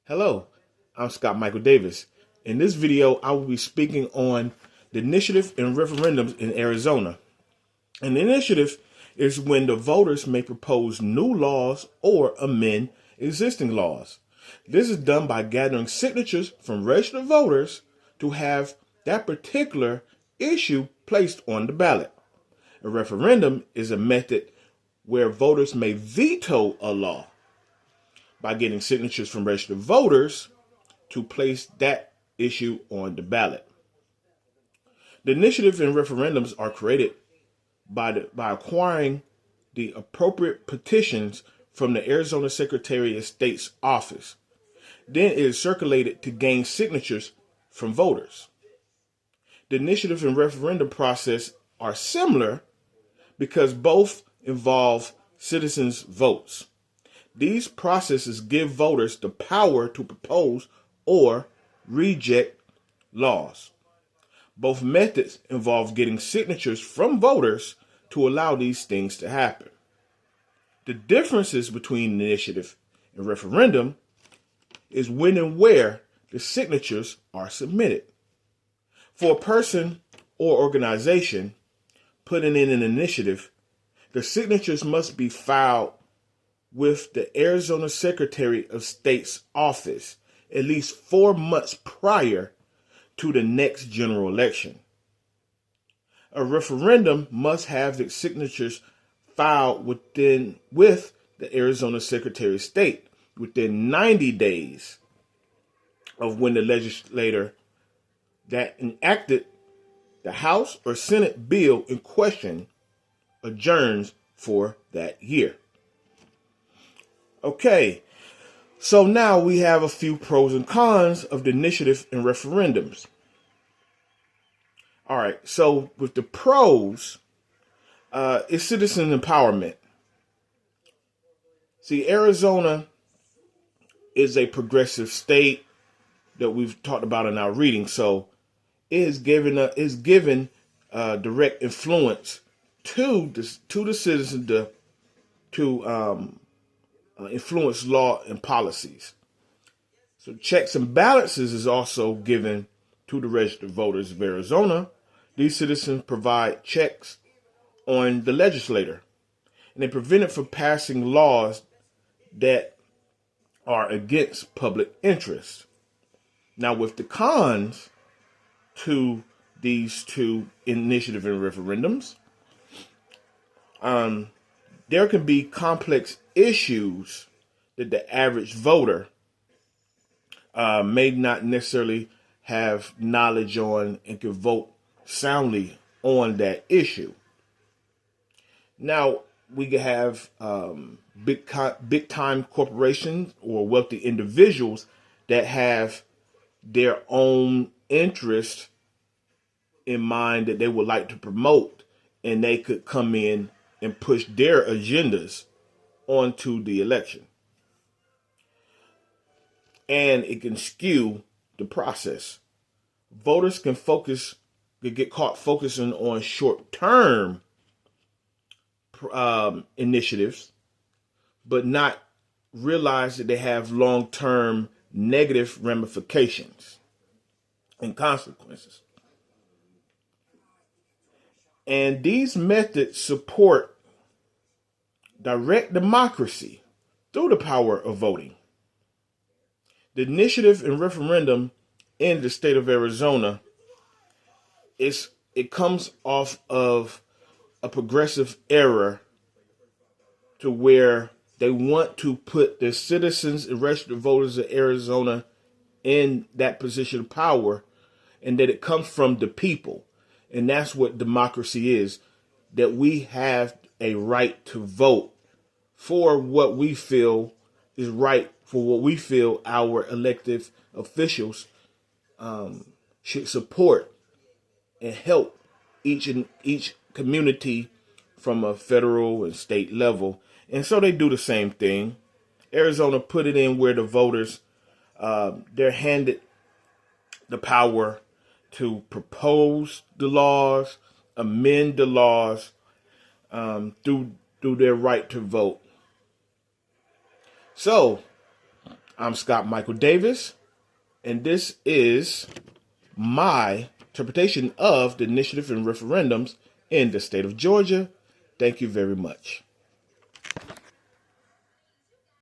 Hello, I'm Scott Michael Davis. In this video, I will be speaking on the initiative and referendums in Arizona. An initiative is when the voters may propose new laws or amend existing laws. This is done by gathering signatures from registered voters to have that particular issue placed on the ballot. A referendum is a method where voters may veto a law by getting signatures from registered voters to place that issue on the ballot. The initiative and referendums are created by acquiring the appropriate petitions from the Arizona Secretary of State's office. Then it is circulated to gain signatures from voters. The initiative and referendum process are similar because both involve citizens' votes. These processes give voters the power to propose or reject laws. Both methods involve getting signatures from voters to allow these things to happen. The differences between an initiative and referendum is when and where the signatures are submitted. For a person or organization putting in an initiative, the signatures must be filed with the Arizona Secretary of State's office at least 4 months prior to the next general election. A referendum must have the signatures filed with the Arizona Secretary of State within 90 days of when the legislator that enacted the House or Senate bill in question adjourns for that year. Okay, so now we have a few pros and cons of the initiative and referendums. All right, so with the pros, it's citizen empowerment. See, Arizona is a progressive state that we've talked about in our reading, so it is given direct influence to the citizens to influence law and policies. So checks and balances is also given to the registered voters of Arizona. These citizens provide checks on the legislator, and they prevent it from passing laws that are against public interest. Now, with the cons to these two initiative and referendums, there can be complex issues that the average voter may not necessarily have knowledge on and can vote soundly on that issue. Now, we can have big time corporations or wealthy individuals that have their own interest in mind that they would like to promote, and they could come in and push their agendas onto the election. And it can skew the process. Voters can get caught focusing on short-term initiatives, but not realize that they have long-term negative ramifications and consequences. And these methods support direct democracy through the power of voting. The initiative and referendum in the state of Arizona it comes off of a progressive era to where they want to put the citizens and registered voters of Arizona in that position of power, and that it comes from the people. And that's what democracy is, that we have a right to vote for what we feel is right, for what we feel our elected officials should support and help each community from a federal and state level. And so they do the same thing. Arizona put it in where the voters, they're handed the power to propose the laws, amend the laws through their right to vote. So I'm Scott Michael Davis, and this is my interpretation of the initiative and referendums in the state of Georgia. Thank you very much.